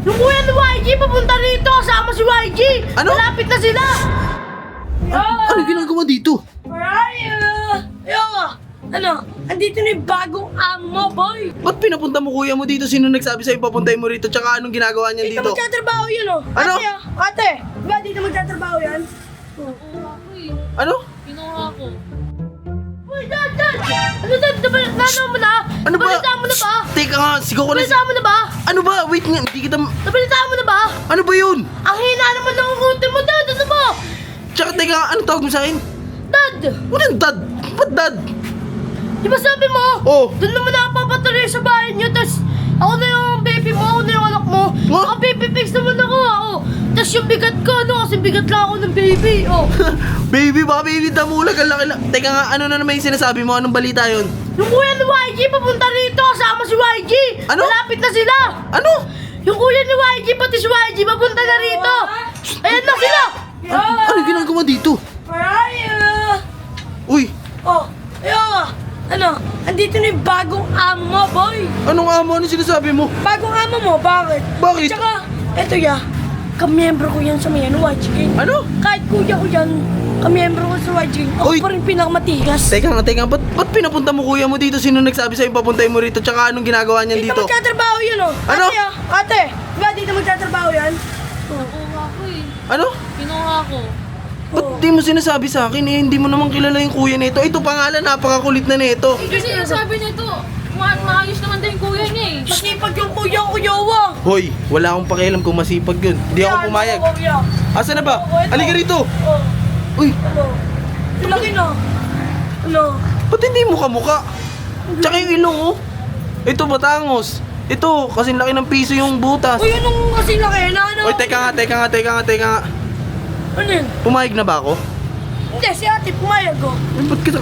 Yung kuya ni YG papunta rito, kasama si YG. Ano? Malapit na sila. Ano ginagawa dito? Ano? Andito na yung bagong amo mo, boy. Ba't pinapunta mo kuya mo dito? Sino nagsabi sa'yo papuntay mo rito? Tsaka anong ginagawa niyan Dito dito? magtatrabaho yun, oh. Ano? Ate, ba dito magtatrabaho yan? Ano? Kinuha ko. Uy, Dad! Ano, Dad? Nano mo na? Ano ba? Nabalitaan mo na ba? Teka nga, sigaw ko na. Nabalitaan mo na ba? Ano ba? Wait nga, hindi kita... Nabalitaan mo na ba? Ano ba yun? Ang hina naman ng uti mo, Dad! Ano ba? Tsaka teka nga, ano tawag mo sa akin? Dad! Walang dad! Ba't dad? Di ba sabi mo? Oh. Doon naman nakapapatuloy sa bahay niyo, tas ako na yung baby mo, ako na yung anak mo. What? Baby fix naman ako, Tas yung bigat ko, kasi bigat lang ako ng baby, Baby, baka baby damulag, ang laki lang. Teka nga, ano na naman yung sinasabi mo? Anong balita yun? Yung kuya ni YG papunta rito, kasama si YG. Ano? Malapit na sila. Ano? Yung kuya ni YG, pati si YG, papunta na rito. Ayan na sila. Ano ginagawa dito? Uy, Ano? Andito na yung bagong amo mo, boy. anong amo? Ano sinasabi mo? Bagong amo mo, bakit? Bakit? Tsaka, eto ya, kamiyembro ko yan sa may YG Gang. Ano? Kahit kuya ko yan, kamiyembro ko sa YG Gang. Ako Uy! pa rin pinakamatigas. Teka nga, ba't pinapunta mo kuya mo dito? Sino nagsabi sa'yo papuntay mo rito? Tsaka anong ginagawa niyan Dito dito? magtatrabaho yun, Ano? Ate, ba dito magtatrabaho yan? Kinuha ko eh. Ano? Kinuha ko. Ba't di mo sinasabi sa akin eh? Hindi mo naman kilala yung kuya nito. Ito pangalan, napakakulit na nito. Kasi yung sabi nito, maayos naman din yung kuya niya eh. Masipag yung kuya ko, Yowa. Hoy, wala akong pakialam kung masipag yun. Hindi ako pumayag. Kuya. Asa na ba? Halika rito. Oh, Uy, ano? Laki na. Ano? ba't hindi mo kamuka? Tsaka yung ilong oh. Ito batangos. Ito, kasing laki ng piso yung butas. Uy, anong kasi laki na? Ano? Uy, teka nga. Ano yun? Pumayag na ba ako? Hindi, si ate pumayag ko. Ay, ba't kita...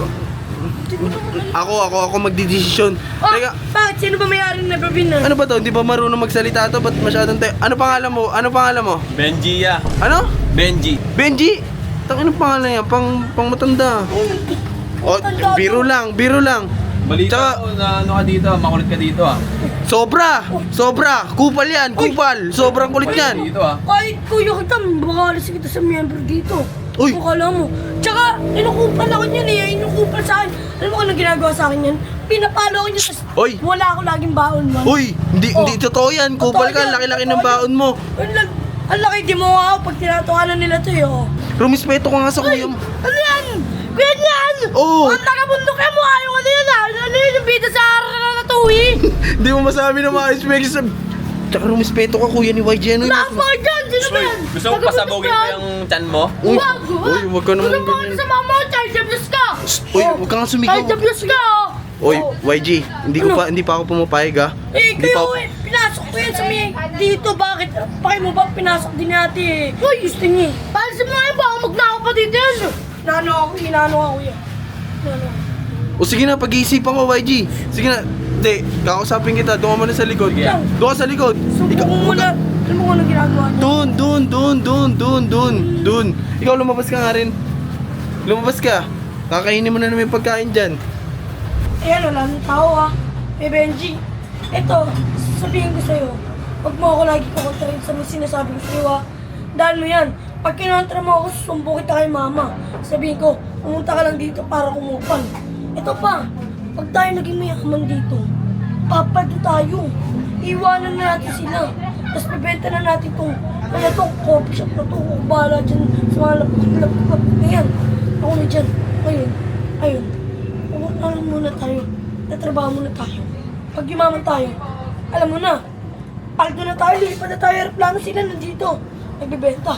Ako magdidesisyon. Teka, Bakit? Sino ba may-aring nababin na? ano ba to? Hindi ba marunong magsalita to? Ba't masyadong tayo? Ano pangalan mo? Benji ya. Ano? Benji. Benji? Tangin ang pangalan yan, pang matanda. Oh, biro lang. Balita Tsaka- ko na ano ka dito, makulit ka dito ah. Sobra. Kupal yan, kupal. Sobrang kulit yan. Dito ah. Kahit kuya kita, makalas kita sa member dito. Uy. Kung kala mo. Tsaka, inukupal ako niyan eh. Inukupal sa akin. Alam mo kung ano ginagawa sa akin yan? Pinapalo ko niya, tas Uy. wala ako laging baon man. Uy, hindi totoo yan. Kupal Totoo ka, yan, laki-laki totoo ng baon yan. mo. Ang laki, di mo nga ako pag tinatawanan nila to eh. Rumispeto ka nga sa kuya mo. Ano yan? Kuya niyan! Oo. Ang nakabundok yan mo, ayaw ano yun ah. Ano yun yung bida sa Ratatouille? Hindi mo masabi na mga expects. Tsaka rumispeto ka kuya ni YG. Ano yun? Napa dyan! Sino ba yan? Gusto mo pasabugin ko yung chan mo? Uy, Wag! uy, wag ka naman Gusto mo ganyan. sa mama ko, child abuse ka! Uy, wag ka nga sumigaw. Child abuse ka! Oy, YG, hindi pa ako pumapayag ha. Hindi pa ako... Pinasok ko yan sa may dito, bakit? Pakay mo ba pinasok din natin eh? Uy! Gusto niya eh. Palisin mo ngayon, baka magnakaw pa dito yan. Inano ako yan. Inano ako. O sige na, pag-iisipan ko YG. Sige na, hindi, kakausapin kita. Doon ka muna sa likod. Sige. Doon ka sa likod. Sumbong mo muna. Alam mo kung ano ginagawa niya? Doon. Ikaw lumabas ka nga rin. Lumabas ka. Kakainin mo na naman yung pagkain dyan. Ayan, wala nang tao ah. Eh, Benji, eto, sabihin ko sa'yo, huwag mo ako lagi kukontrahin sa mga sinasabi ko sa'yo ah. Dahil mo yan, pag kinontra mo ako, susumbo kita kay mama. Sabihin ko, pumunta ka lang dito para kumupal. Ito pa, pag tayo naging mayaman dito, papaldo tayo. Iwanan na natin sila. Tapos bibenta na natin itong, coffee shop na to. Kung bahala dyan sa mga laptop. Ayan, ako na dyan. Ayun. Ano muna tayo, natrabaho muna tayo. Pag yumaman tayo, alam mo na, paldo na tayo, lilipad na tayo, aeroplano sila nandito. Nagbibenta.